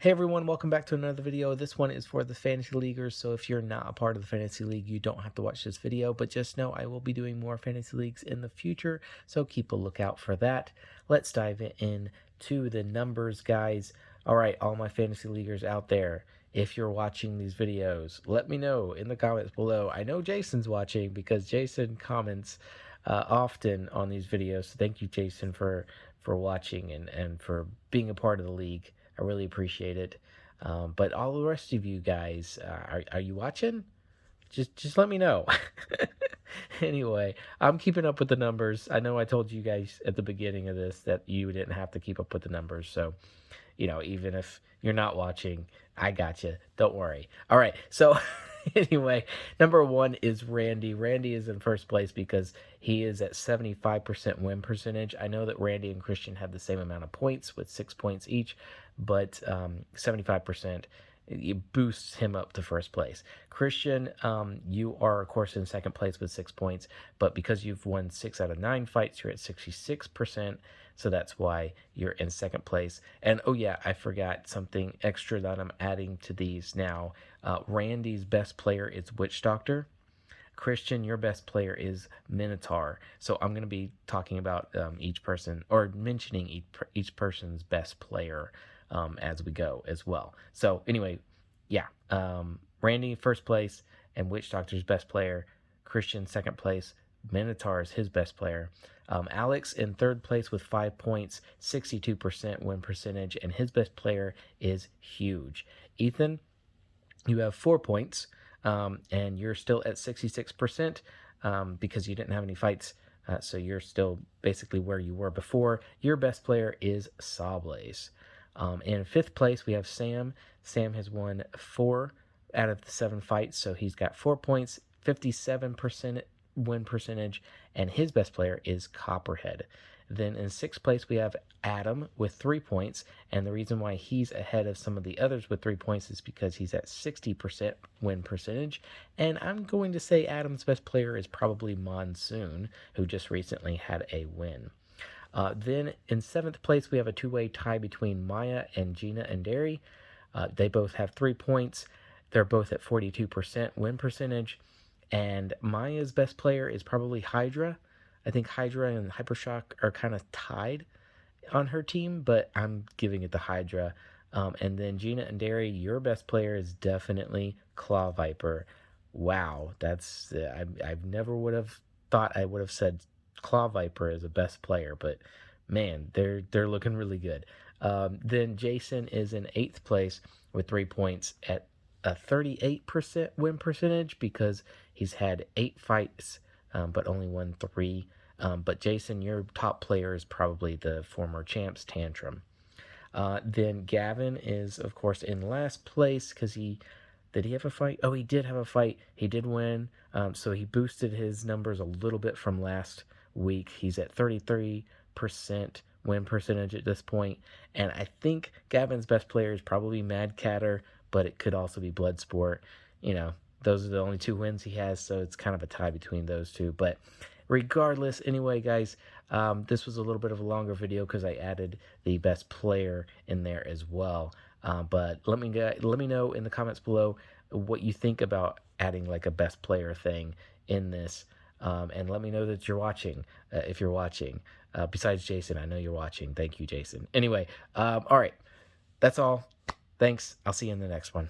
Hey everyone, welcome back to another video. This one is for the Fantasy Leaguers, so if you're not a part of the Fantasy League, you don't have to watch this video, but just know I will be doing more Fantasy Leagues in the future, so keep a lookout for that. Let's dive in to the numbers, guys. All right, all my Fantasy Leaguers out there, if you're watching these videos, let me know in the comments below. I know Jason's watching because Jason comments often on these videos, so thank you, Jason, for watching and for being a part of the league. I really appreciate it. But all the rest of you guys, are you watching? Just let me know. Anyway, I'm keeping up with the numbers. I know I told you guys at the beginning of this that you didn't have to keep up with the numbers. So, even if you're not watching, I got you. Don't worry. All right. So, anyway, number one is Randy. Randy is in first place because he is at 75% win percentage. I know that Randy and Christian have the same amount of points with 6 points each, but 75%. It boosts him up to first place. Christian, you are, of course, in second place with 6 points, but because you've won 6 out of 9 fights, you're at 66%. So that's why you're in second place. And oh, yeah, I forgot something extra that I'm adding to these now. Randy's best player is Witch Doctor. Christian, your best player is Minotaur. So I'm going to be talking about each person or mentioning each person's best player as we go as well. So anyway, yeah, Randy first place and Witch Doctor's best player. Christian second place. Minotaur is his best player. Alex in third place with 5 points, 62% win percentage, and his best player is Huge. Ethan, you have 4 points, and you're still at 66% because you didn't have any fights. So you're still basically where you were before. Your best player is Sawblaze. In fifth place, we have Sam. Sam has won 4 out of the 7 fights, so he's got 4 points, 57% win percentage, and his best player is Copperhead. Then in sixth place, we have Adam with 3 points, and the reason why he's ahead of some of the others with 3 points is because he's at 60% win percentage, and I'm going to say Adam's best player is probably Monsoon, who just recently had a win. Then in seventh place, we have a two-way tie between Maya and Gina and Derry. They both have 3 points. They're both at 42% win percentage. And Maya's best player is probably Hydra. I think Hydra and Hypershock are kind of tied on her team, but I'm giving it to Hydra. And then Gina and Derry, your best player is definitely Claw Viper. Wow, that's I've never would have thought I would have said Claw Viper is the best player, but man, they're looking really good. Then Jason is in eighth place with 3 points at a 38% win percentage because he's had 8 fights, but only won 3. But Jason, your top player is probably the former champs Tantrum. Then Gavin is, of course, in last place because did he have a fight? Oh, he did have a fight. He did win. So he boosted his numbers a little bit from last week. He's at 33% win percentage at this point. And I think Gavin's best player is probably Mad Catter, but it could also be Bloodsport. Those are the only 2 wins he has, so it's kind of a tie between those two. But regardless, anyway, guys, this was a little bit of a longer video because I added the best player in there as well. But let me know in the comments below what you think about adding like a best player thing in this. And let me know that you're watching, if you're watching. Besides Jason, I know you're watching. Thank you, Jason. Anyway, all right. That's all. Thanks. I'll see you in the next one.